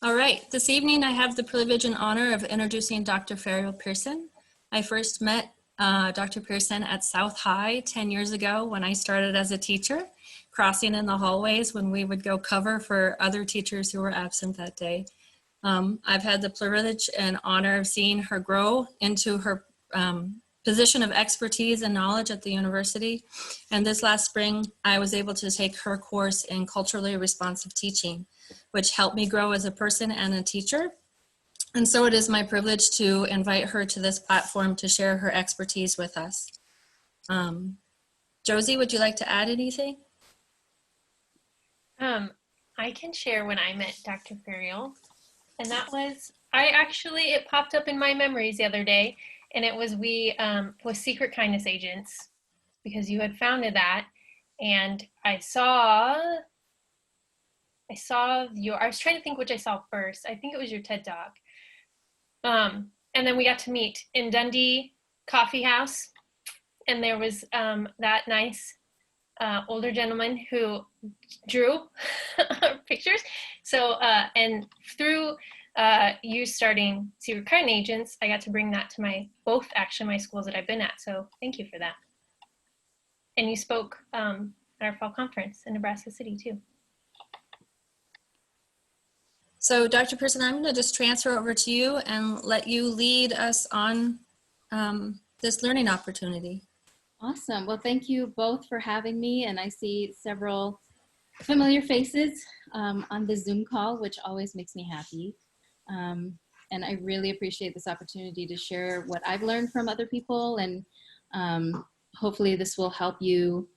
All right, this evening I have the privilege and honor of introducing Dr. Ferial Pearson. I first met Dr. Pearson at South High 10 years ago when I started as a teacher, crossing in the hallways when we would go cover for other teachers who were absent that day. I've had the privilege and honor of seeing her grow into her position of expertise and knowledge at the university. And this last spring, I was able to take her course in culturally responsive teaching, which helped me grow as a person and a teacher. And so it is my privilege to invite her to this platform to share her expertise with us. Josie, would you like to add anything? I can share when I met Dr. Ferial, and that was, it popped up in my memories the other day, and it was we was Secret Kindness Agents, because you had founded that, and I was trying to think which I saw first. I think it was your TED Talk. And then we got to meet in Dundee Coffee House, and there was that nice older gentleman who drew pictures. So, and through you starting Secret Kindness Agents, I got to bring that to both my schools that I've been at. So thank you for that. And you spoke at our fall conference in Nebraska City too. So Dr. Pearson, I'm going to just transfer over to you and let you lead us on this learning opportunity. Awesome. Well, thank you both for having me. And I see several familiar faces on the Zoom call, which always makes me happy. And I really appreciate this opportunity to share what I've learned from other people. And hopefully this will help you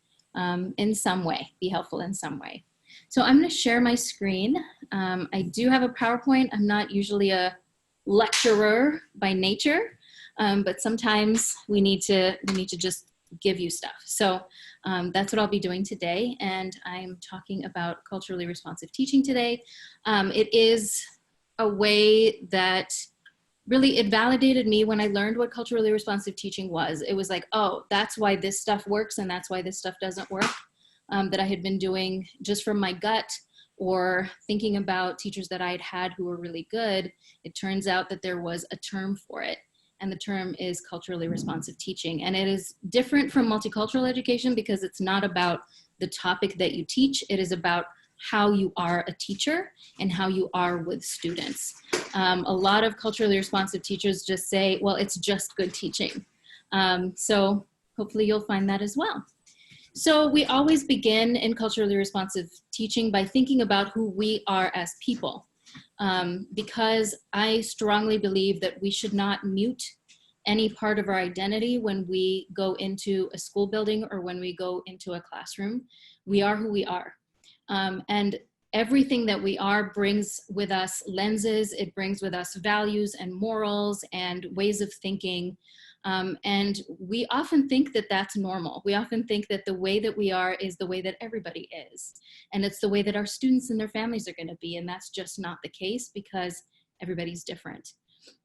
in some way, be helpful in some way. So I'm going to share my screen. I do have a PowerPoint. I'm not usually a lecturer by nature, but sometimes we need to just give you stuff. So that's what I'll be doing today. And I'm talking about culturally responsive teaching today. It is a way that really, it validated me when I learned what culturally responsive teaching was. It was like, oh, that's why this stuff works and that's why this stuff doesn't work. That I had been doing just from my gut or thinking about teachers that I had had who were really good. It turns out that there was a term for it, and the term is culturally responsive teaching. And it is different from multicultural education because it's not about the topic that you teach. It is about how you are a teacher and how you are with students. A lot of culturally responsive teachers just say, well, it's just good teaching. So hopefully you'll find that as well. So we always begin in culturally responsive teaching by thinking about who we are as people, because I strongly believe that we should not mute any part of our identity when we go into a school building or when we go into a classroom. We are who we are. And everything that we are brings with us lenses, it brings with us values and morals and ways of thinking. And we often think that that's normal. We often think that the way that we are is the way that everybody is. And it's the way that our students and their families are going to be. And that's just not the case because everybody's different.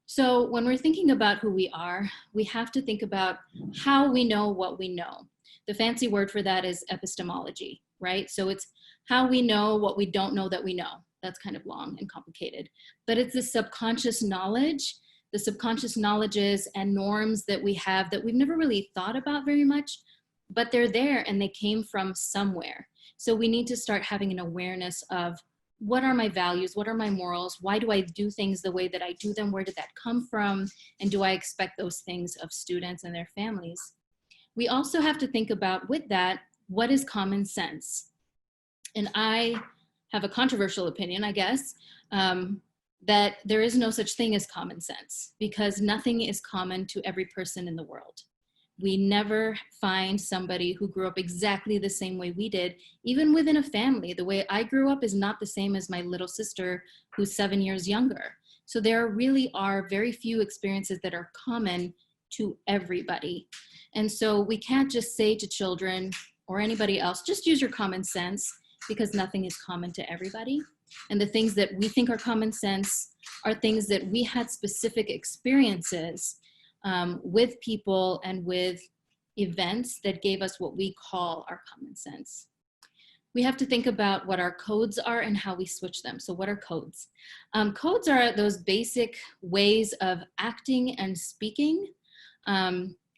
So when we're thinking about who we are, we have to think about how we know what we know. The fancy word for that is epistemology, right? So it's how we know what we don't know that we know. That's kind of long and complicated. But it's the subconscious knowledge, the subconscious knowledges and norms that we have that we've never really thought about very much, but they're there and they came from somewhere. So we need to start having an awareness of what are my values, what are my morals, why do I do things the way that I do them, where did that come from, and do I expect those things of students and their families? We also have to think about with that, what is common sense? And I have a controversial opinion, I guess, that there is no such thing as common sense because nothing is common to every person in the world. We never find somebody who grew up exactly the same way we did, even within a family. The way I grew up is not the same as my little sister who's 7 years younger. So there really are very few experiences that are common to everybody. And so we can't just say to children or anybody else, just use your common sense because nothing is common to everybody. And the things that we think are common sense are things that we had specific experiences with people and with events that gave us what we call our common sense. we have to think about what our codes are and how we switch them. So what are codes? Codes are those basic ways of acting and speaking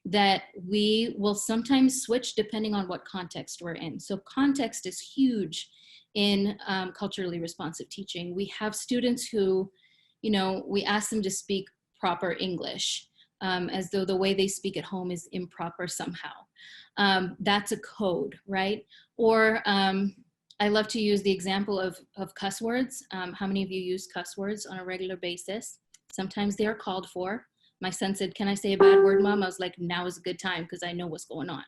that we will sometimes switch depending on what context we're in. So context is huge in culturally responsive teaching. We have students who, we ask them to speak proper English as though the way they speak at home is improper somehow. That's a code, right? Or I love to use the example of cuss words. How many of you use cuss words on a regular basis? Sometimes they are called for. My son said, "Can I say a bad word, Mom?" I was like, "Now is a good time because I know what's going on,"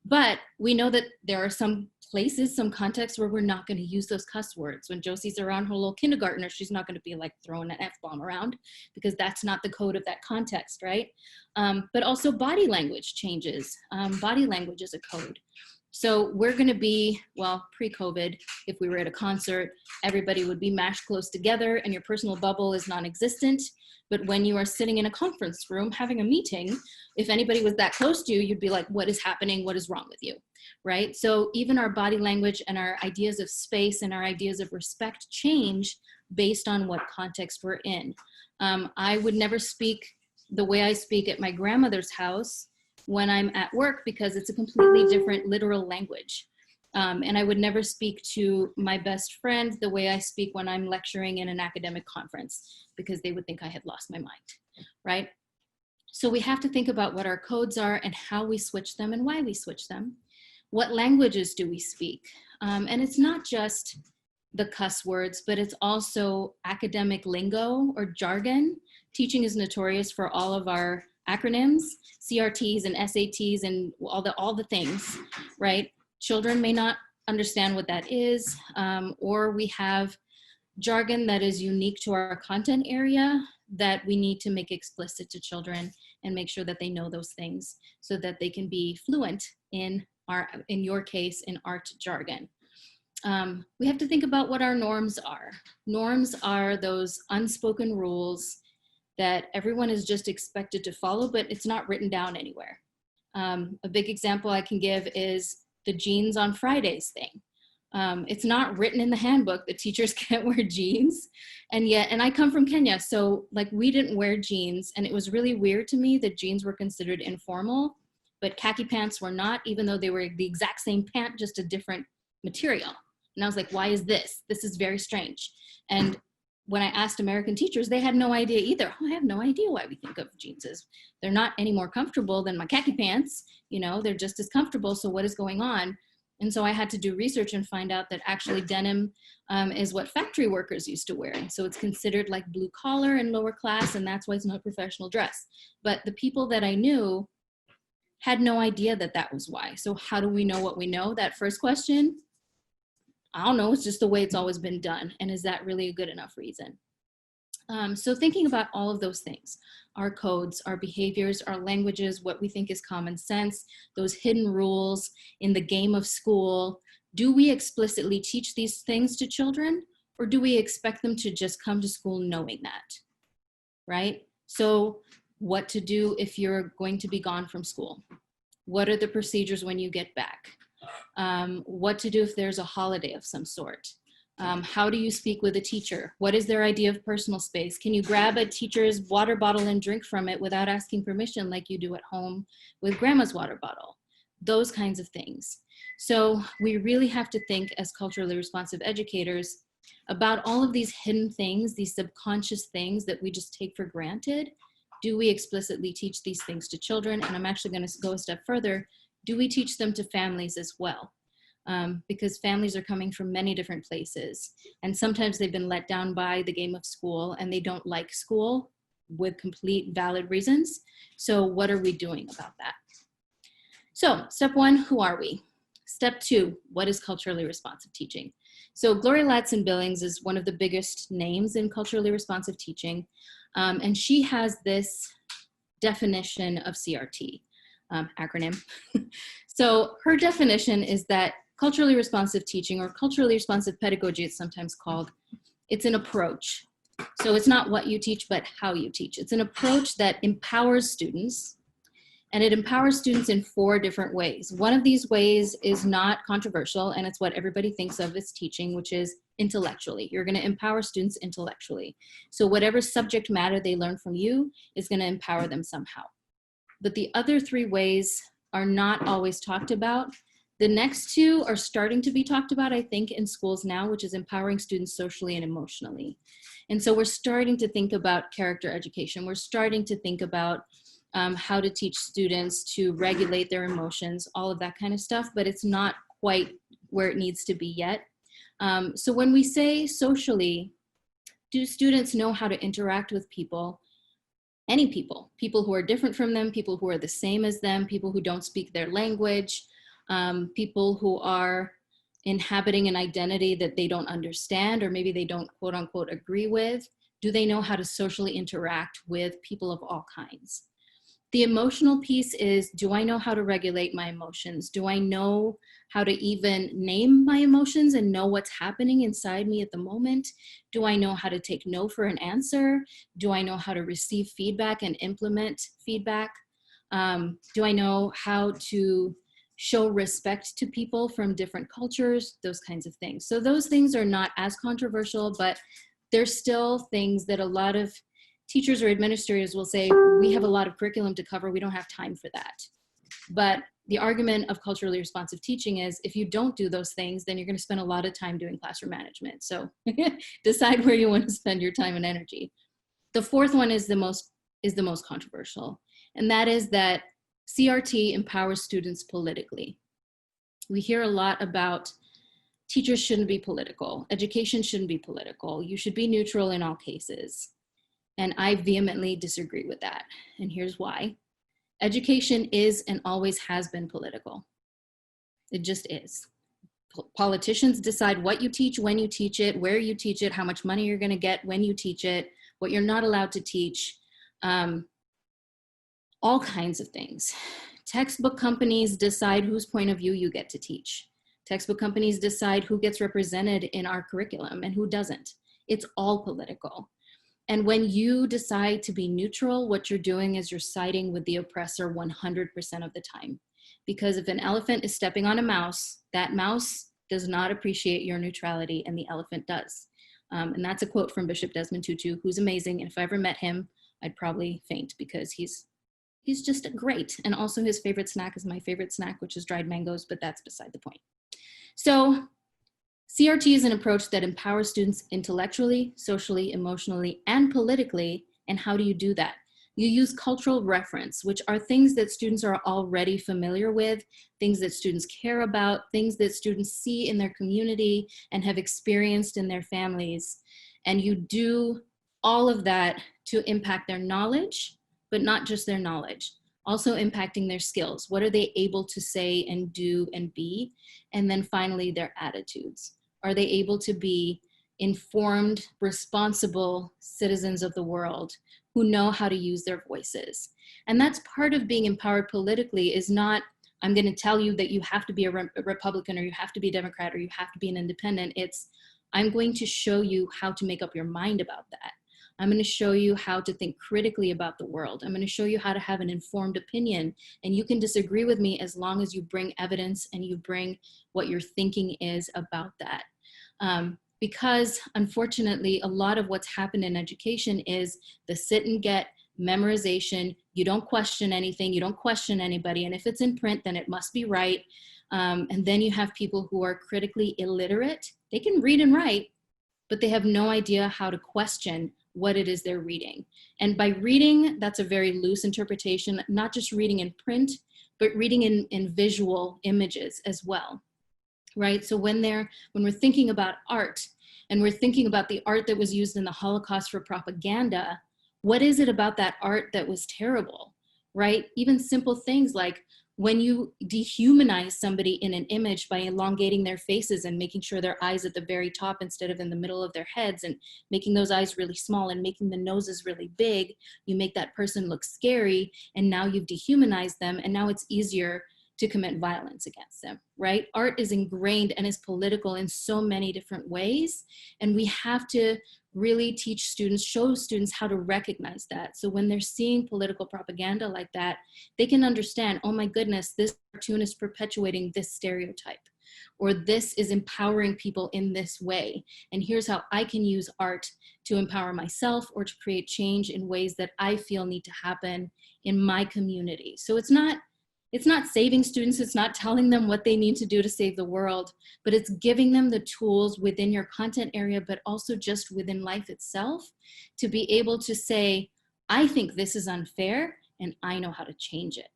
But we know that there are some places, some contexts where we're not going to use those cuss words. When Josie's around her little kindergartner, she's not going to be like throwing an F-bomb around because that's not the code of that context, right? But also body language changes. Body language is a code. So we're going to be, well, pre-COVID, if we were at a concert, everybody would be mashed close together and your personal bubble is non-existent. But when you are sitting in a conference room having a meeting, if anybody was that close to you, you'd be like, what is happening? What is wrong with you? Right? So even our body language and our ideas of space and our ideas of respect change based on what context we're in. I would never speak the way I speak at my grandmother's house when I'm at work because it's a completely different literal language. And I would never speak to my best friend the way I speak when I'm lecturing in an academic conference because they would think I had lost my mind, right? So we have to think about what our codes are and how we switch them and why we switch them. What languages do we speak? And it's not just the cuss words, but it's also academic lingo or jargon. Teaching is notorious for all of our acronyms, CRTs and SATs and all the things, right? Children may not understand what that is, or we have jargon that is unique to our content area that we need to make explicit to children and make sure that they know those things so that they can be fluent in your case, in art jargon. We have to think about what our norms are. Norms are those unspoken rules that everyone is just expected to follow, but it's not written down anywhere. A big example I can give is the jeans on Fridays thing. It's not written in the handbook that teachers can't wear jeans. And I come from Kenya, so like we didn't wear jeans, and it was really weird to me that jeans were considered informal, but khaki pants were not, even though they were the exact same pant, just a different material. And I was like, why is this? This is very strange. And when I asked American teachers, they had no idea either. Oh, I have no idea why we think of jeans as, they're not any more comfortable than my khaki pants, they're just as comfortable, so what is going on? And so I had to do research and find out that actually denim is what factory workers used to wear. And so it's considered like blue collar and lower class, and that's why it's not professional dress. But the people that I knew had no idea that that was why. So how do we know what we know? That first question, I don't know, it's just the way it's always been done. And is that really a good enough reason? So thinking about all of those things, our codes, our behaviors, our languages, what we think is common sense, those hidden rules in the game of school, do we explicitly teach these things to children, or do we expect them to just come to school knowing that, right? So what to do if you're going to be gone from school? What are the procedures when you get back? What to do if there's a holiday of some sort? How do you speak with a teacher? What is their idea of personal space? Can you grab a teacher's water bottle and drink from it without asking permission like you do at home with grandma's water bottle? Those kinds of things. So we really have to think as culturally responsive educators about all of these hidden things, these subconscious things that we just take for granted. Do we explicitly teach these things to children? And I'm actually going to go a step further. Do we teach them to families as well? Because families are coming from many different places. And sometimes they've been let down by the game of school and they don't like school with complete valid reasons. So what are we doing about that? So step one, who are we? Step two, what is culturally responsive teaching? So Gloria Ladson-Billings is one of the biggest names in culturally responsive teaching. And she has this definition of CRT, acronym. So her definition is that culturally responsive teaching, or culturally responsive pedagogy, it's sometimes called, it's an approach. So it's not what you teach, but how you teach. It's an approach that empowers students And it empowers students in 4 different ways. One of these ways is not controversial, and it's what everybody thinks of as teaching, which is intellectually. You're going to empower students intellectually. So whatever subject matter they learn from you is going to empower them somehow. But the other 3 ways are not always talked about. The next 2 are starting to be talked about, I think, in schools now, which is empowering students socially and emotionally. And so we're starting to think about character education. We're starting to think about how to teach students to regulate their emotions, all of that kind of stuff, but it's not quite where it needs to be yet. So when we say socially, do students know how to interact with people? Any people who are different from them, people who are the same as them, people who don't speak their language, people who are inhabiting an identity that they don't understand, or maybe they don't quote unquote agree with. Do they know how to socially interact with people of all kinds? The emotional piece is, do I know how to regulate my emotions? Do I know how to even name my emotions and know what's happening inside me at the moment? Do I know how to take no for an answer? Do I know how to receive feedback and implement feedback? Do I know how to show respect to people from different cultures? Those kinds of things. So those things are not as controversial, but there's still things that a lot of teachers or administrators will say, we have a lot of curriculum to cover, we don't have time for that. But the argument of culturally responsive teaching is, if you don't do those things, then you're going to spend a lot of time doing classroom management. So decide where you want to spend your time and energy. The 4th one is the most controversial, and that is that CRT empowers students politically. We hear a lot about teachers shouldn't be political, education shouldn't be political, you should be neutral in all cases. And I vehemently disagree with that. And here's why. Education is and always has been political. It just is. Politicians decide what you teach, when you teach it, where you teach it, how much money you're going to get when you teach it, what you're not allowed to teach, all kinds of things. Textbook companies decide whose point of view you get to teach. Textbook companies decide who gets represented in our curriculum and who doesn't. It's all political. And when you decide to be neutral, what you're doing is you're siding with the oppressor 100% of the time. Because if an elephant is stepping on a mouse, that mouse does not appreciate your neutrality, and the elephant does. And that's a quote from Bishop Desmond Tutu, who's amazing. And if I ever met him, I'd probably faint, because he's just great. And also his favorite snack is my favorite snack, which is dried mangoes, but that's beside the point. So CRT is an approach that empowers students intellectually, socially, emotionally, and politically. And how do you do that? You use cultural reference, which are things that students are already familiar with, things that students care about, things that students see in their community and have experienced in their families. And you do all of that to impact their knowledge, but not just their knowledge, also impacting their skills. What are they able to say and do and be? And then finally, their attitudes. Are they able to be informed, responsible citizens of the world who know how to use their voices? And that's part of being empowered politically, is not, I'm going to tell you that you have to be a Republican, or you have to be a Democrat, or you have to be an independent. It's, I'm going to show you how to make up your mind about that. I'm going to show you how to think critically about the world. I'm going to show you how to have an informed opinion. And you can disagree with me as long as you bring evidence and you bring what your thinking is about that. Because unfortunately, a lot of what's happened in education is the sit and get memorization. You don't question anything. You don't question anybody. And if it's in print, then it must be right. And then you have people who are critically illiterate. They can read and write, but they have no idea how to question what it is they're reading. And by reading, that's a very loose interpretation, not just reading in print, but reading in visual images as well, right? So when we're thinking about art, and we're thinking about the art that was used in the Holocaust for propaganda, what is it about that art that was terrible, right? Even simple things like when you dehumanize somebody in an image by elongating their faces and making sure their eyes at the very top instead of in the middle of their heads, and making those eyes really small and making the noses really big, you make that person look scary, and now you've dehumanized them, and now it's easier to commit violence against them, right? Art is ingrained and is political in so many different ways, and we have to really teach students, show students how to recognize that. So when they're seeing political propaganda like that, they can understand, oh my goodness, this cartoon is perpetuating this stereotype, or this is empowering people in this way. And here's how I can use art to empower myself or to create change in ways that I feel need to happen in my community. So it's not saving students, it's not telling them what they need to do to save the world, but it's giving them the tools within your content area, but also just within life itself, to be able to say, I think this is unfair and I know how to change it,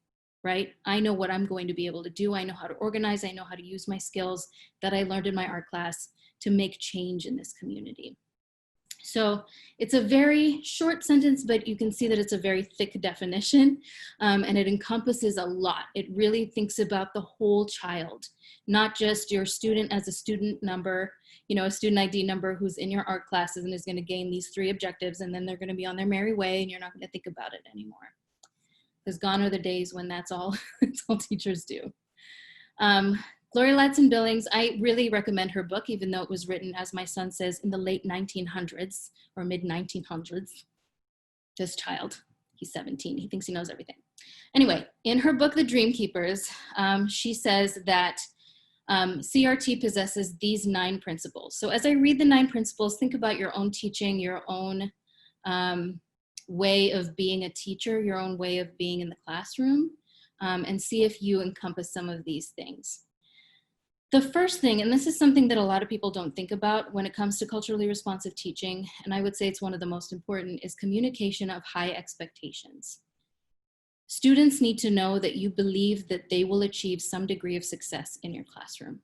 right? I know what I'm going to be able to do. I know how to organize. I know how to use my skills that I learned in my art class to make change in this community. So it's a very short sentence, but you can see that it's a very thick definition, and it encompasses a lot. It really thinks about the whole child, not just your student as a student number, a student ID number who's in your art classes and is going to gain these 3 objectives, and then they're going to be on their merry way and you're not going to think about it anymore. Because gone are the days when that's all, that's all teachers do. Gloria Ladson-Billings, I really recommend her book, even though it was written, as my son says, in the late 1900s or mid 1900s. This child, he's 17, he thinks he knows everything. Anyway, in her book, The Dream Keepers, she says that CRT possesses these 9 principles. So as I read the 9 principles, think about your own teaching, your own way of being a teacher, your own way of being in the classroom, and see if you encompass some of these things. The first thing, and this is something that a lot of people don't think about when it comes to culturally responsive teaching, and I would say it's one of the most important, is communication of high expectations. Students need to know that you believe that they will achieve some degree of success in your classroom,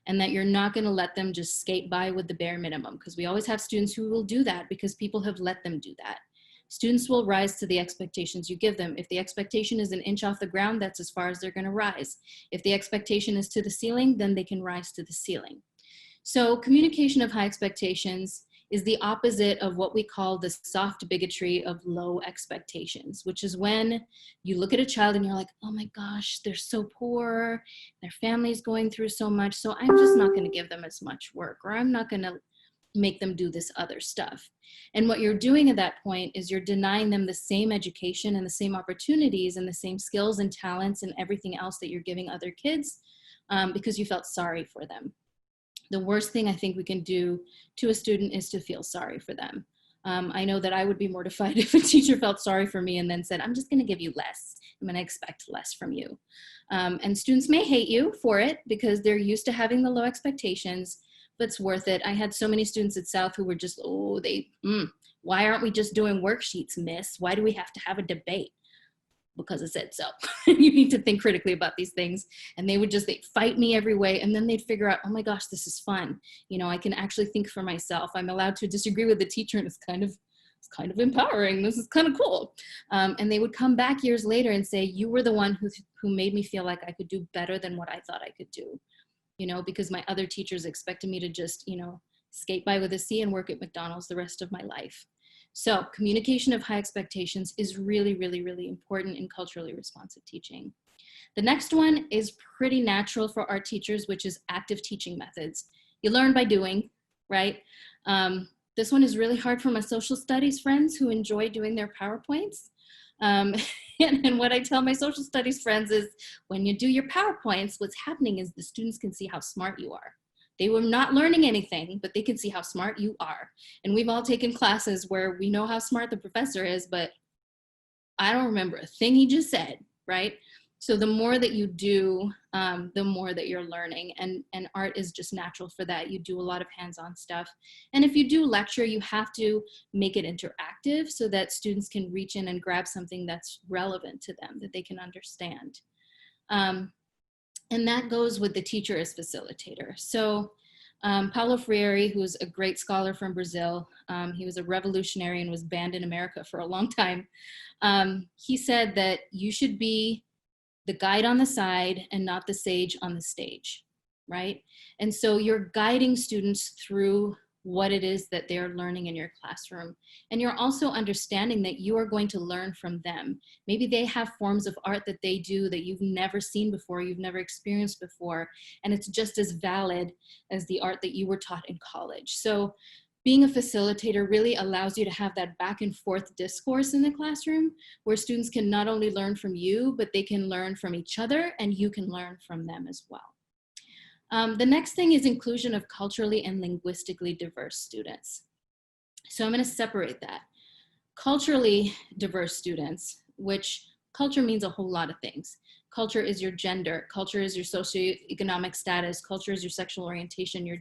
and that you're not going to let them just skate by with the bare minimum, because we always have students who will do that because people have let them do that. Students will rise to the expectations you give them. If the expectation is 1 inch off the ground, that's as far as they're going to rise. If the expectation is to the ceiling, then they can rise to the ceiling. So communication of high expectations is the opposite of what we call the soft bigotry of low expectations, which is when you look at a child and you're like, oh my gosh, they're so poor, their family's going through so much, so I'm just not going to give them as much work, or I'm not going to make them do this other stuff. And what you're doing at that point is you're denying them the same education and the same opportunities and the same skills and talents and everything else that you're giving other kids, because you felt sorry for them. The worst thing I think we can do to a student is to feel sorry for them. I know that I would be mortified if a teacher felt sorry for me and then said, I'm just going to give you less. I'm going to expect less from you. And students may hate you for it because they're used to having the low expectations, but it's worth it. I had so many students at South who were just, why aren't we just doing worksheets, miss? Why do we have to have a debate? Because I said so. You need to think critically about these things. And they'd fight me every way. And then they'd figure out, oh my gosh, this is fun. I can actually think for myself. I'm allowed to disagree with the teacher, and it's kind of empowering. This is kind of cool. And they would come back years later and say, you were the one who made me feel like I could do better than what I thought I could do. Because my other teachers expected me to just, skate by with a C and work at McDonald's the rest of my life. So communication of high expectations is really, really, really important in culturally responsive teaching. The next one is pretty natural for art teachers, which is active teaching methods. You learn by doing, right? This one is really hard for my social studies friends who enjoy doing their PowerPoints. And what I tell my social studies friends is, when you do your PowerPoints, what's happening is the students can see how smart you are. They were not learning anything, but they can see how smart you are. And we've all taken classes where we know how smart the professor is, but I don't remember a thing he just said, right? So the more that you do, the more that you're learning, and art is just natural for that. You do a lot of hands-on stuff. And if you do lecture, you have to make it interactive so that students can reach in and grab something that's relevant to them, that they can understand. And that goes with the teacher as facilitator. So Paulo Freire, who's a great scholar from Brazil, he was a revolutionary and was banned in America for a long time. He said that you should be the guide on the side and not the sage on the stage, right? And so you're guiding students through what it is that they're learning in your classroom. And you're also understanding that you are going to learn from them. Maybe they have forms of art that they do that you've never seen before, you've never experienced before, and it's just as valid as the art that you were taught in college. So being a facilitator really allows you to have that back and forth discourse in the classroom where students can not only learn from you, but they can learn from each other and you can learn from them as well. The next thing is inclusion of culturally and linguistically diverse students. So I'm going to separate that. Culturally diverse students, which culture means a whole lot of things. Culture is your gender, culture is your socioeconomic status, culture is your sexual orientation, your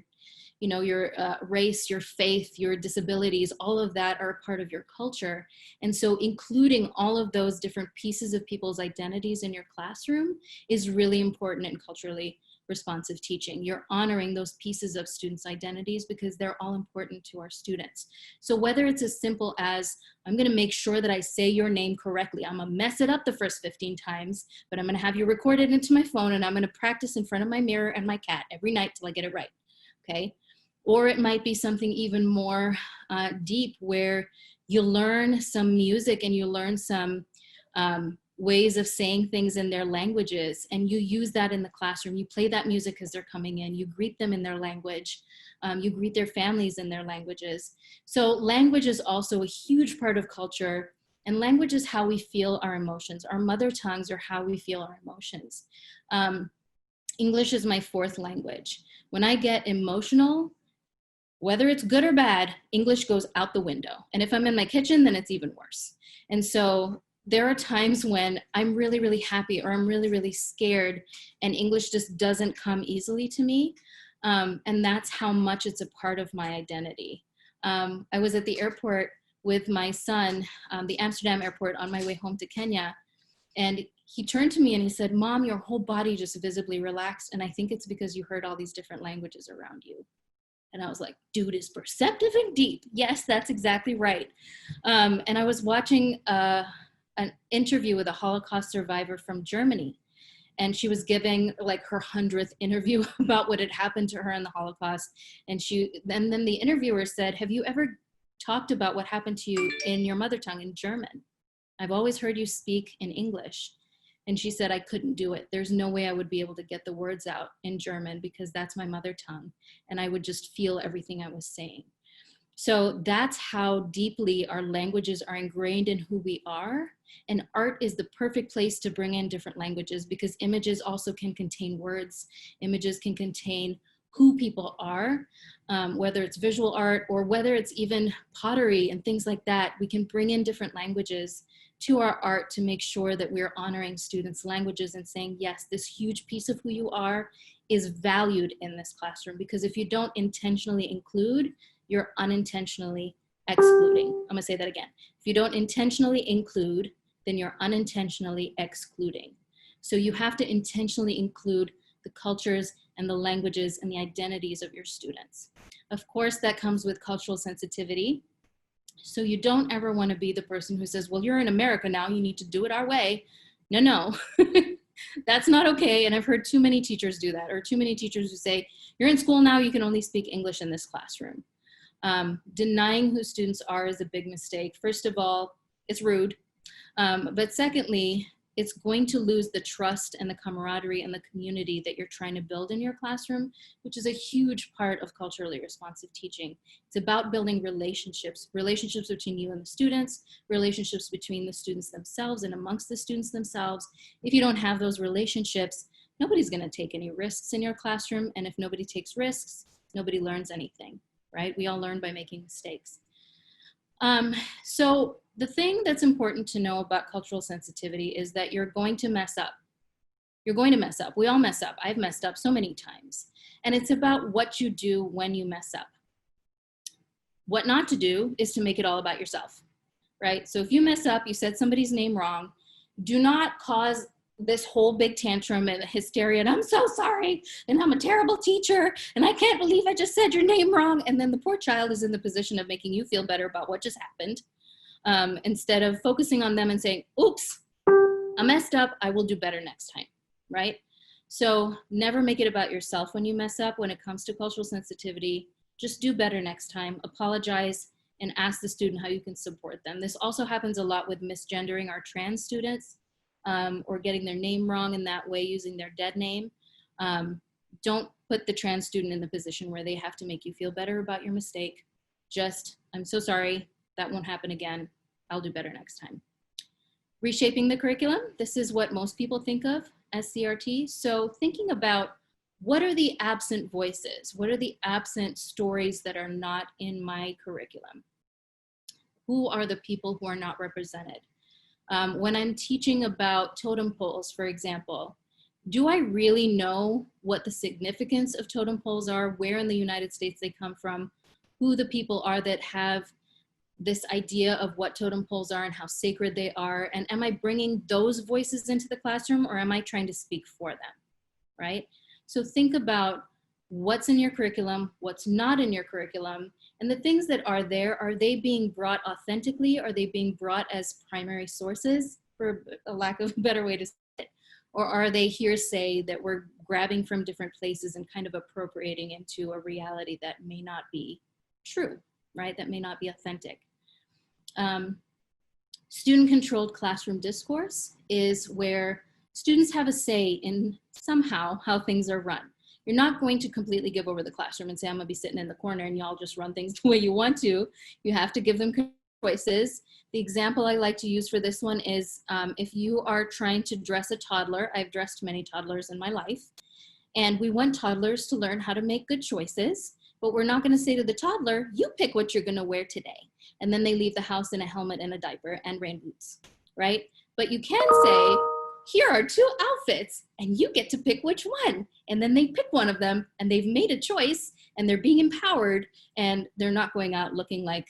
race, your faith, your disabilities, all of that are a part of your culture. And so including all of those different pieces of people's identities in your classroom is really important in culturally responsive teaching. You're honoring those pieces of students' identities because they're all important to our students. So whether it's as simple as, I'm gonna make sure that I say your name correctly. I'm gonna mess it up the first 15 times, but I'm gonna have you recorded into my phone and I'm gonna practice in front of my mirror and my cat every night till I get it right, okay? Or it might be something even more deep where you learn some music and you learn some ways of saying things in their languages, and you use that in the classroom. You play that music as they're coming in, you greet them in their language, you greet their families in their languages. So language is also a huge part of culture, and language is how we feel our emotions. Our mother tongues are how we feel our emotions. English is my fourth language. When I get emotional, whether it's good or bad, English goes out the window. And if I'm in my kitchen, then it's even worse. And so there are times when I'm really, really happy or I'm really, really scared and English just doesn't come easily to me. And that's how much it's a part of my identity. I was at the airport with my son, the Amsterdam airport, on my way home to Kenya. And he turned to me and he said, "Mom, your whole body just visibly relaxed. And I think it's because you heard all these different languages around you." And I was like, dude is perceptive and deep. Yes, that's exactly right. And I was watching an interview with a Holocaust survivor from Germany. And she was giving like her 100th interview about what had happened to her in the Holocaust. And then the interviewer said, "Have you ever talked about what happened to you in your mother tongue, in German? I've always heard you speak in English." And she said, "I couldn't do it. There's no way I would be able to get the words out in German because that's my mother tongue. And I would just feel everything I was saying." So that's how deeply our languages are ingrained in who we are. And art is the perfect place to bring in different languages because images also can contain words. Images can contain who people are, whether it's visual art or whether it's even pottery and things like that. We can bring in different languages to our art to make sure that we're honoring students' languages and saying, yes, this huge piece of who you are is valued in this classroom. Because if you don't intentionally include, you're unintentionally excluding. I'm gonna say that again. If you don't intentionally include, then you're unintentionally excluding. So you have to intentionally include the cultures and the languages and the identities of your students. Of course, that comes with cultural sensitivity. So you don't ever want to be the person who says, well, you're in America now, you need to do it our way. No, that's not okay. And I've heard too many teachers do that, or too many teachers who say, you're in school now, you can only speak English in this classroom. Denying who students are is a big mistake. First of all, it's rude. But secondly, it's going to lose the trust and the camaraderie and the community that you're trying to build in your classroom, which is a huge part of culturally responsive teaching. It's about building relationships between you and the students, relationships between the students themselves and amongst the students themselves. If you don't have those relationships, nobody's gonna take any risks in your classroom. And if nobody takes risks, nobody learns anything, right? We all learn by making mistakes. So the thing that's important to know about cultural sensitivity is that you're going to mess up. You're going to mess up. We all mess up. I've messed up so many times. And it's about what you do when you mess up. What not to do is to make it all about yourself, right? So if you mess up, you said somebody's name wrong, do not cause this whole big tantrum and hysteria and I'm so sorry and I'm a terrible teacher and I can't believe I just said your name wrong. And then the poor child is in the position of making you feel better about what just happened, instead of focusing on them and saying, oops, I messed up, I will do better next time, right? So never make it about yourself when you mess up. When it comes to cultural sensitivity, just do better next time, apologize, and ask the student how you can support them. This also happens a lot with misgendering our trans students, or getting their name wrong in that way, using their dead name. Don't put the trans student in the position where they have to make you feel better about your mistake. just, I'm so sorry, that won't happen again. I'll do better next time. Reshaping the curriculum. This is what most people think of as CRT. So thinking about what are the absent voices? What are the absent stories that are not in my curriculum? Who are the people who are not represented? When I'm teaching about totem poles, for example, do I really know what the significance of totem poles are, where in the United States they come from, who the people are that have this idea of what totem poles are and how sacred they are, and am I bringing those voices into the classroom, or am I trying to speak for them, right? So think about what's in your curriculum, what's not in your curriculum, and the things that are there, are they being brought authentically? Are they being brought as primary sources, for a lack of a better way to say it? Or are they hearsay that we're grabbing from different places and kind of appropriating into a reality that may not be true, right? That may not be authentic. Student-controlled classroom discourse is where students have a say in somehow how things are run. You're not going to completely give over the classroom and say, I'm gonna be sitting in the corner and y'all just run things the way you want to. You have to give them choices. The example I like to use for this one is if you are trying to dress a toddler, I've dressed many toddlers in my life, and we want toddlers to learn how to make good choices, but we're not gonna say to the toddler, you pick what you're gonna wear today. And then they leave the house in a helmet and a diaper and rain boots, right? But you can say, here are 2 outfits and you get to pick which one. And then they pick one of them and they've made a choice and they're being empowered and they're not going out looking like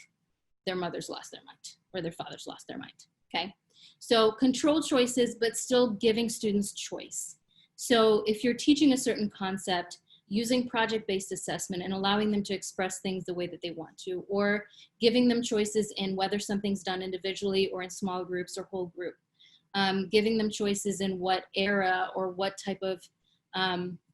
their mother's lost their mind or their father's lost their mind, okay? So controlled choices, but still giving students choice. So if you're teaching a certain concept, using project-based assessment and allowing them to express things the way that they want to, or giving them choices in whether something's done individually or in small groups or whole group. Giving them choices in what era or what type of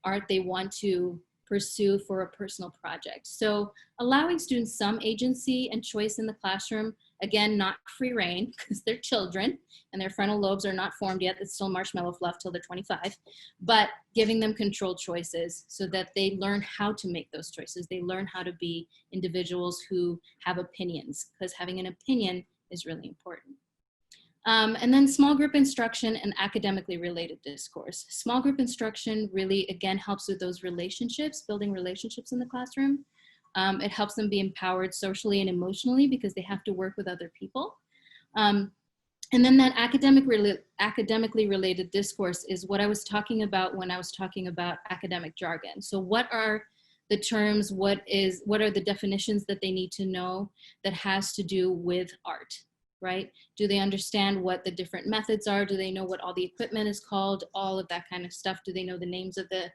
art they want to pursue for a personal project. So allowing students some agency and choice in the classroom, again, not free reign because they're children and their frontal lobes are not formed yet. It's still marshmallow fluff till they're 25, but giving them controlled choices so that they learn how to make those choices. They learn how to be individuals who have opinions, because having an opinion is really important. And then small group instruction and academically related discourse. Small group instruction really, again, helps with those relationships, building relationships in the classroom. It helps them be empowered socially and emotionally because they have to work with other people. And then that academically related discourse is what I was talking about when I was talking about academic jargon. So what are the terms, what are the definitions that they need to know that has to do with art? Right? Do they understand what the different methods are? Do they know what all the equipment is called? All of that kind of stuff. Do they know the names of the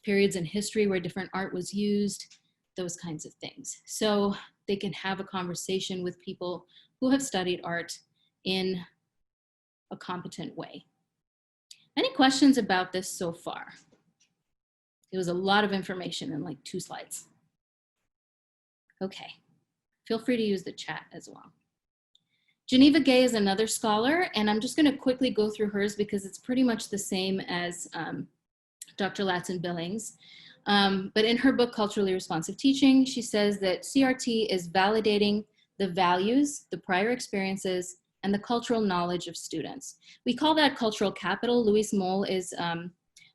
periods in history where different art was used? Those kinds of things. So they can have a conversation with people who have studied art in a competent way. Any questions about this so far? It was a lot of information in like 2 slides. Okay, feel free to use the chat as well. Geneva Gay is another scholar, and I'm just going to quickly go through hers because it's pretty much the same as Dr. Latson-Billings. But in her book, Culturally Responsive Teaching, she says that CRT is validating the values, the prior experiences, and the cultural knowledge of students. We call that cultural capital. Louise Moll is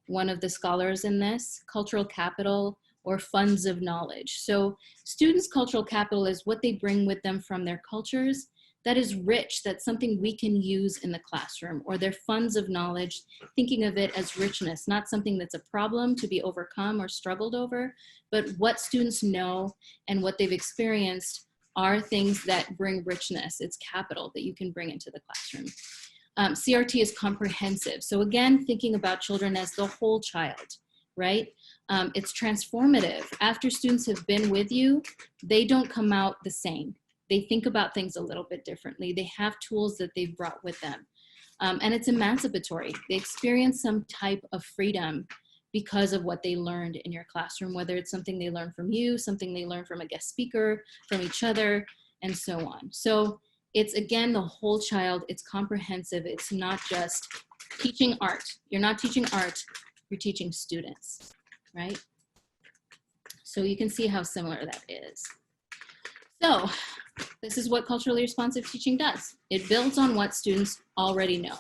one of the scholars in this, cultural capital or funds of knowledge. So students' cultural capital is what they bring with them from their cultures that is rich, that's something we can use in the classroom, or their funds of knowledge, thinking of it as richness, not something that's a problem to be overcome or struggled over, but what students know and what they've experienced are things that bring richness. It's capital that you can bring into the classroom. CRT is comprehensive. So again, thinking about children as the whole child, right? It's transformative. After students have been with you, they don't come out the same. They think about things a little bit differently. They have tools that they've brought with them. And it's emancipatory. They experience some type of freedom because of what they learned in your classroom, whether it's something they learned from you, something they learned from a guest speaker, from each other, and so on. So it's, again, the whole child. It's comprehensive. It's not just teaching art. You're not teaching art, you're teaching students, right? So you can see how similar that is. So this is what culturally responsive teaching does. It builds on what students already know.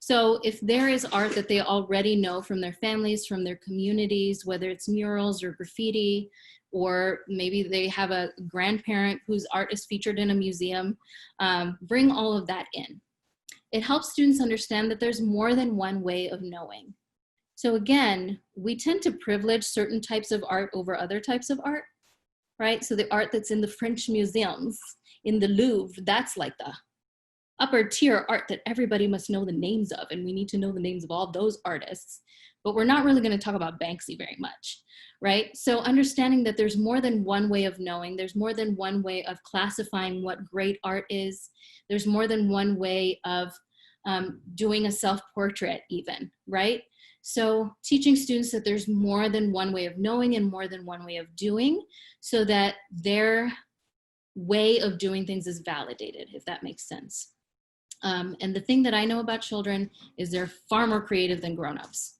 So if there is art that they already know from their families, from their communities, whether it's murals or graffiti, or maybe they have a grandparent whose art is featured in a museum, bring all of that in. It helps students understand that there's more than one way of knowing. So again, we tend to privilege certain types of art over other types of art, right? So the art that's in the French museums, in the Louvre, that's like the upper tier art that everybody must know the names of, and we need to know the names of all those artists. But we're not really going to talk about Banksy very much, right? So understanding that there's more than one way of knowing, there's more than one way of classifying what great art is, there's more than one way of doing a self-portrait even, right? So teaching students that there's more than one way of knowing and more than one way of doing, so that their way of doing things is validated, if that makes sense. And the thing that I know about children is they're far more creative than grown-ups.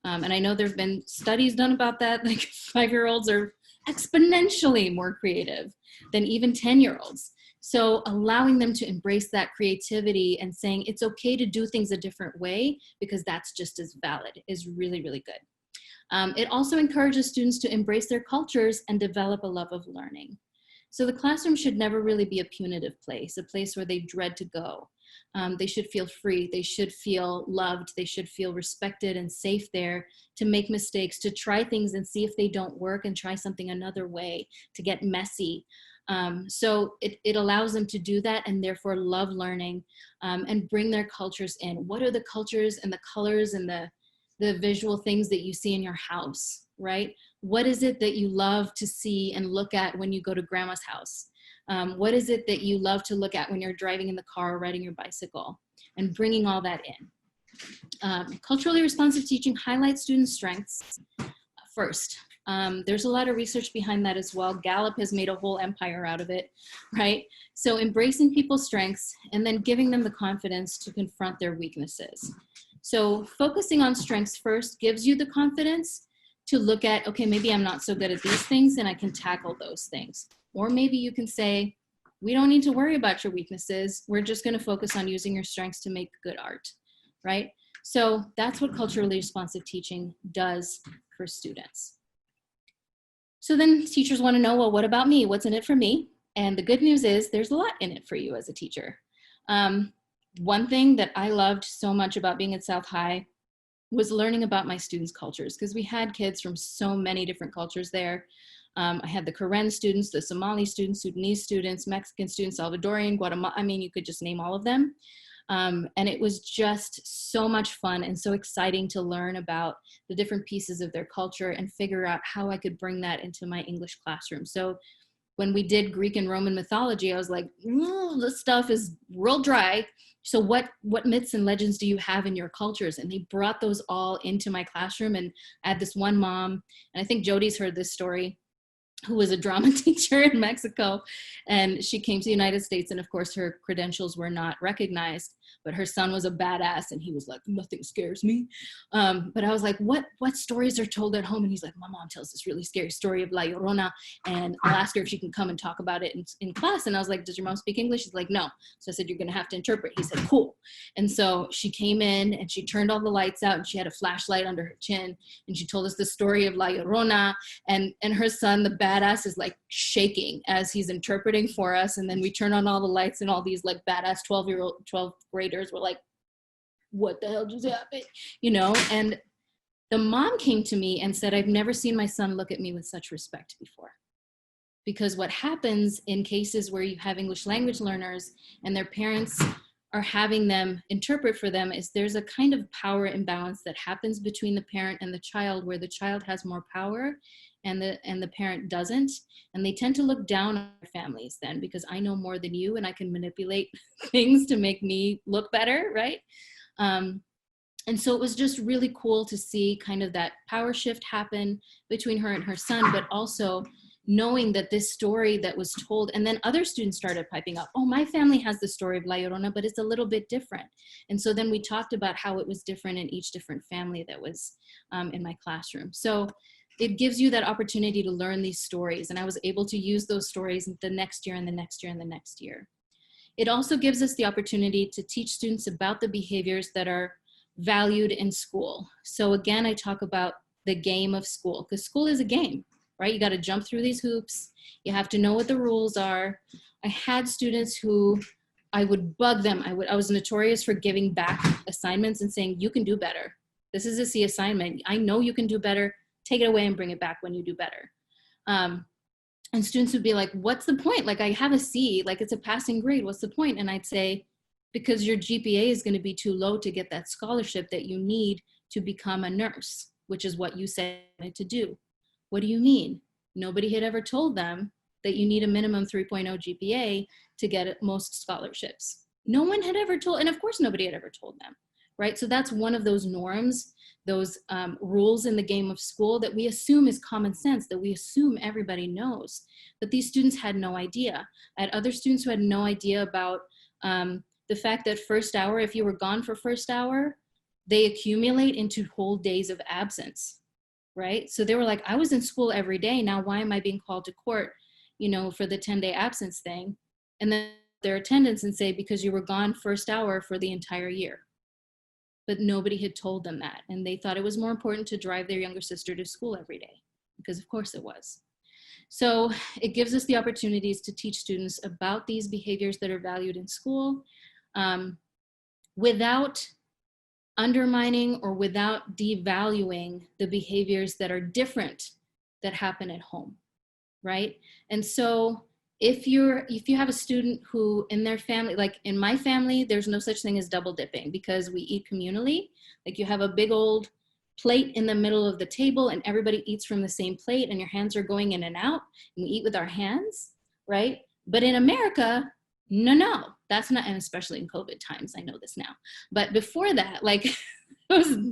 And I know there've been studies done about that, like 5-year-olds are exponentially more creative than even 10-year-olds. So allowing them to embrace that creativity and saying it's okay to do things a different way because that's just as valid is really, really good. It also encourages students to embrace their cultures and develop a love of learning. So the classroom should never really be a punitive place, a place where they dread to go. They should feel free, they should feel loved, they should feel respected and safe there to make mistakes, to try things and see if they don't work and try something another way, to get messy. So it allows them to do that and therefore love learning and bring their cultures in. What are the cultures and the colors and the visual things that you see in your house, right? What is it that you love to see and look at when you go to grandma's house? What is it that you love to look at when you're driving in the car or riding your bicycle? And bringing all that in. Culturally responsive teaching highlights students' strengths first. There's a lot of research behind that as well. Gallup has made a whole empire out of it, right? So embracing people's strengths and then giving them the confidence to confront their weaknesses. So focusing on strengths first gives you the confidence to look at, okay, maybe I'm not so good at these things and I can tackle those things. Or maybe you can say, we don't need to worry about your weaknesses. We're just going to focus on using your strengths to make good art, right? So that's what culturally responsive teaching does for students. So then teachers want to know, well, what about me? What's in it for me? And the good news is there's a lot in it for you as a teacher. One thing that I loved so much about being at South High was learning about my students' cultures, because we had kids from so many different cultures there. I had the Karen students, the Somali students, Sudanese students, Mexican students, Salvadorian, Guatemala, I mean, you could just name all of them. And it was just so much fun and so exciting to learn about the different pieces of their culture and figure out how I could bring that into my English classroom. So when we did Greek and Roman mythology, I was like, this stuff is real dry. So what myths and legends do you have in your cultures? And they brought those all into my classroom. And I had this one mom, and I think Jody's heard this story, who was a drama teacher in Mexico. And she came to the United States, and of course her credentials were not recognized, but her son was a badass and he was like, nothing scares me. But I was like, what stories are told at home? And he's like, my mom tells this really scary story of La Llorona, and I'll ask her if she can come and talk about it in class. And I was like, does your mom speak English? She's like, no. So I said, you're gonna have to interpret. He said, cool. And so she came in and she turned all the lights out and she had a flashlight under her chin, and she told us the story of La Llorona, and her son, the badass, is like shaking as he's interpreting for us. And then we turn on all the lights, and all these like badass 12 graders were like, what the hell just happened? You know, and the mom came to me and said, I've never seen my son look at me with such respect before. Because what happens in cases where you have English language learners and their parents are having them interpret for them is there's a kind of power imbalance that happens between the parent and the child, where the child has more power and the parent doesn't. And they tend to look down on their families then, because I know more than you and I can manipulate things to make me look better, right? And so it was just really cool to see kind of that power shift happen between her and her son, but also knowing that this story that was told, and then other students started piping up, oh, my family has the story of La Llorona, but it's a little bit different. And so then we talked about how it was different in each different family that was in my classroom. So it gives you that opportunity to learn these stories. And I was able to use those stories the next year and the next year and the next year. It also gives us the opportunity to teach students about the behaviors that are valued in school. So again, I talk about the game of school, because school is a game, right? You got to jump through these hoops. You have to know what the rules are. I had students who I would bug them. I was notorious for giving back assignments and saying, you can do better. This is a C assignment. I know you can do better. Take it away and bring it back when you do better. And students would be like, what's the point? Like, I have a C, like it's a passing grade. What's the point? And I'd say, because your GPA is going to be too low to get that scholarship that you need to become a nurse, which is what you said to do. What do you mean? Nobody had ever told them that you need a minimum 3.0 GPA to get most scholarships. No one had ever told, and of course nobody had ever told them, right? So that's one of those norms, those rules in the game of school that we assume is common sense, that we assume everybody knows. But these students had no idea. I had other students who had no idea about the fact that first hour, if you were gone for first hour, they accumulate into whole days of absence, right? So they were like, I was in school every day. Now why am I being called to court, you know, for the 10-day absence thing? And then their attendance and say, because you were gone first hour for the entire year. But nobody had told them that. And they thought it was more important to drive their younger sister to school every day, because of course it was. So it gives us the opportunities to teach students about these behaviors that are valued in school without undermining or without devaluing the behaviors that are different that happen at home, right? And so if you have a student who in their family, like in my family, there's no such thing as double dipping because we eat communally. Like you have a big old plate in the middle of the table and everybody eats from the same plate and your hands are going in and out and we eat with our hands, right? But in America, no, that's not, and especially in COVID times, I know this now. But before that, like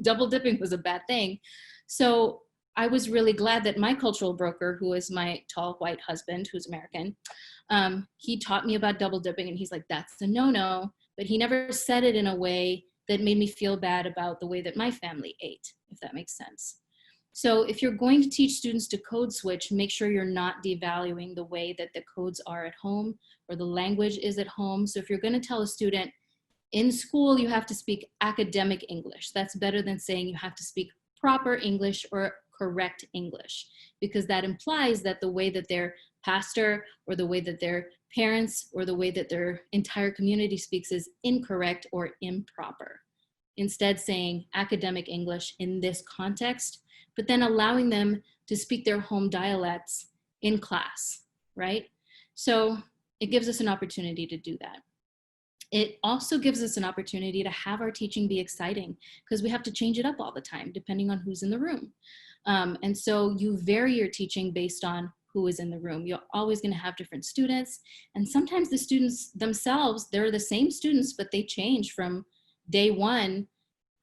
double dipping was a bad thing. So I was really glad that my cultural broker, who is my tall white husband, who's American, he taught me about double dipping and he's like, that's a no-no, but he never said it in a way that made me feel bad about the way that my family ate, if that makes sense. So if you're going to teach students to code switch, make sure you're not devaluing the way that the codes are at home or the language is at home. So if you're going to tell a student in school, you have to speak academic English, that's better than saying you have to speak proper English or correct English, because that implies that the way that their pastor or the way that their parents or the way that their entire community speaks is incorrect or improper. Instead saying academic English in this context, but then allowing them to speak their home dialects in class, right? So it gives us an opportunity to do that. It also gives us an opportunity to have our teaching be exciting because we have to change it up all the time depending on who's in the room. And so you vary your teaching based on who is in the room. You're always going to have different students. And sometimes the students themselves, they're the same students, but they change from day one.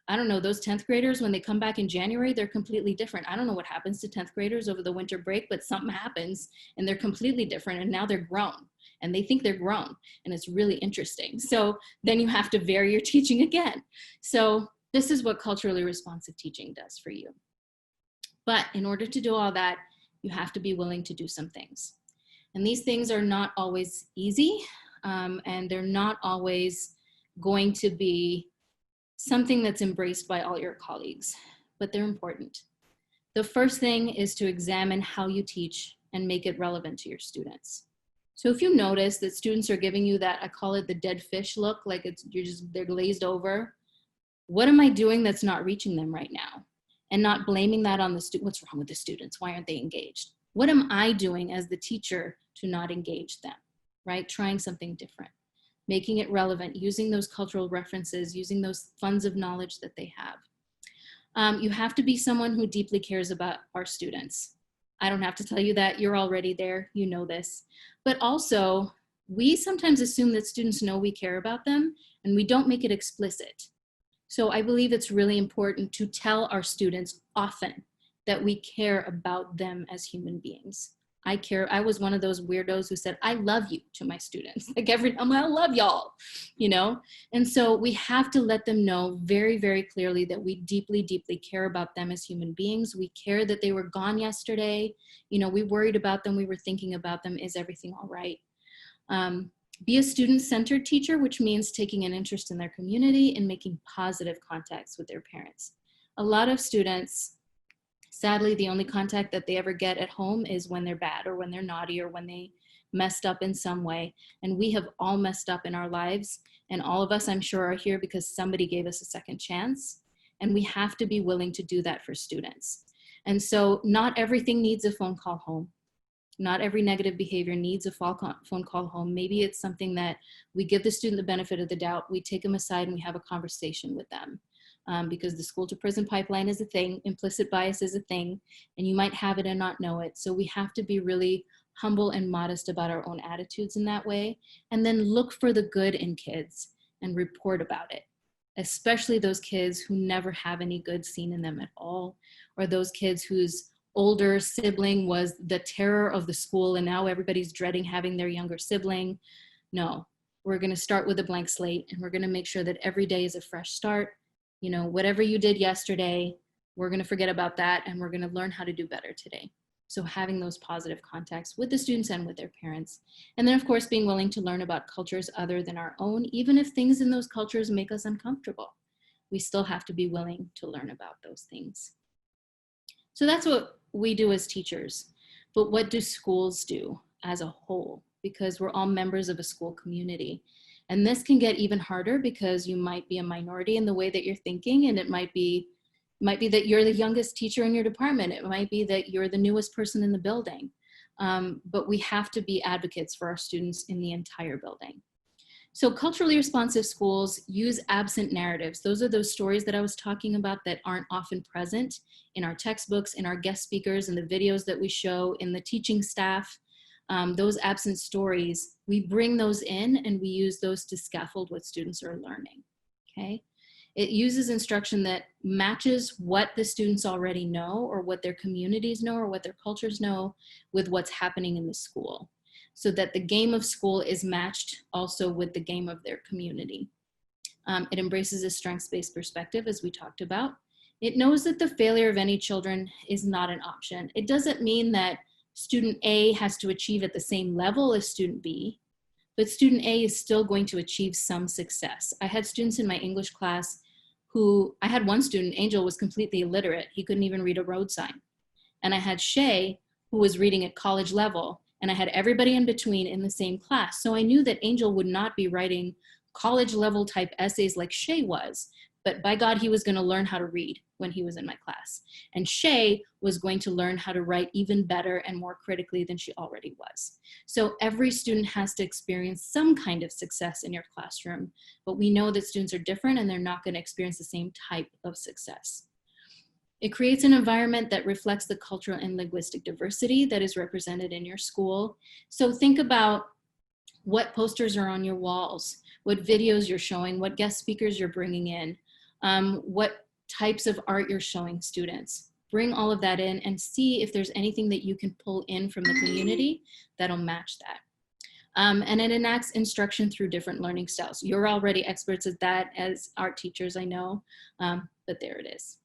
I don't know, those 10th graders, when they come back in January, they're completely different. I don't know what happens to 10th graders over the winter break, but something happens and they're completely different. And now they're grown and they think they're grown. And it's really interesting. So then you have to vary your teaching again. So this is what culturally responsive teaching does for you. But in order to do all that, you have to be willing to do some things. And these things are not always easy, and they're not always going to be something that's embraced by all your colleagues, but they're important. The first thing is to examine how you teach and make it relevant to your students. So if you notice that students are giving you that, I call it the dead fish look, like they're glazed over, what am I doing that's not reaching them right now? And not blaming that on the student. What's wrong with the students? Why aren't they engaged? What am I doing as the teacher to not engage them, right? Trying something different, making it relevant, using those cultural references, using those funds of knowledge that they have. You have to be someone who deeply cares about our students. I don't have to tell you that, you're already there, you know this. But also, we sometimes assume that students know we care about them and we don't make it explicit. So I believe it's really important to tell our students often that we care about them as human beings. I care. I was one of those weirdos who said, I love you to my students. Like every time, I love y'all, you know? And so we have to let them know very, very clearly that we deeply, deeply care about them as human beings. We care that they were gone yesterday. You know, we worried about them. We were thinking about them. Is everything all right? Be a student-centered teacher, which means taking an interest in their community and making positive contacts with their parents. A lot of students, sadly, the only contact that they ever get at home is when they're bad or when they're naughty or when they messed up in some way. And we have all messed up in our lives. And all of us, I'm sure, are here because somebody gave us a second chance. And we have to be willing to do that for students. And so not everything needs a phone call home. Not every negative behavior needs a phone call home. Maybe it's something that we give the student the benefit of the doubt. We take them aside and we have a conversation with them. Because the school to prison pipeline is a thing, implicit bias is a thing, and you might have it and not know it. So we have to be really humble and modest about our own attitudes in that way, and then look for the good in kids and report about it, especially those kids who never have any good seen in them at all, or those kids whose older sibling was the terror of the school and now everybody's dreading having their younger sibling. No, we're gonna start with a blank slate and we're gonna make sure that every day is a fresh start. You know, whatever you did yesterday, we're going to forget about that and we're going to learn how to do better today. So having those positive contacts with the students and with their parents. And then of course, being willing to learn about cultures other than our own, even if things in those cultures make us uncomfortable. We still have to be willing to learn about those things. So that's what we do as teachers. But what do schools do as a whole? Because we're all members of a school community. And this can get even harder because you might be a minority in the way that you're thinking, and it might be that you're the youngest teacher in your department. It might be that you're the newest person in the building. But we have to be advocates for our students in the entire building. So culturally responsive schools use absent narratives. Those are those stories that I was talking about that aren't often present in our textbooks, in our guest speakers, in the videos that we show, in the teaching staff. Those absent stories, we bring those in and we use those to scaffold what students are learning, okay? It uses instruction that matches what the students already know or what their communities know or what their cultures know with what's happening in the school, so that the game of school is matched also with the game of their community. It embraces a strengths-based perspective, as we talked about. It knows that the failure of any children is not an option. It doesn't mean that student A has to achieve at the same level as student B, but student A is still going to achieve some success. I had students in my English class I had one student, Angel, was completely illiterate. He couldn't even read a road sign. And I had Shay, who was reading at college level, and I had everybody in between in the same class. So I knew that Angel would not be writing college level type essays like Shay was, but by God, he was going to learn how to read when he was in my class. And Shay was going to learn how to write even better and more critically than she already was. So every student has to experience some kind of success in your classroom, but we know that students are different and they're not going to experience the same type of success. It creates an environment that reflects the cultural and linguistic diversity that is represented in your school. So think about what posters are on your walls, what videos you're showing, what guest speakers you're bringing in, what types of art you're showing students. Bring all of that in and see if there's anything that you can pull in from the community that'll match that. And it enacts instruction through different learning styles. You're already experts at that as art teachers, I know, but there it is.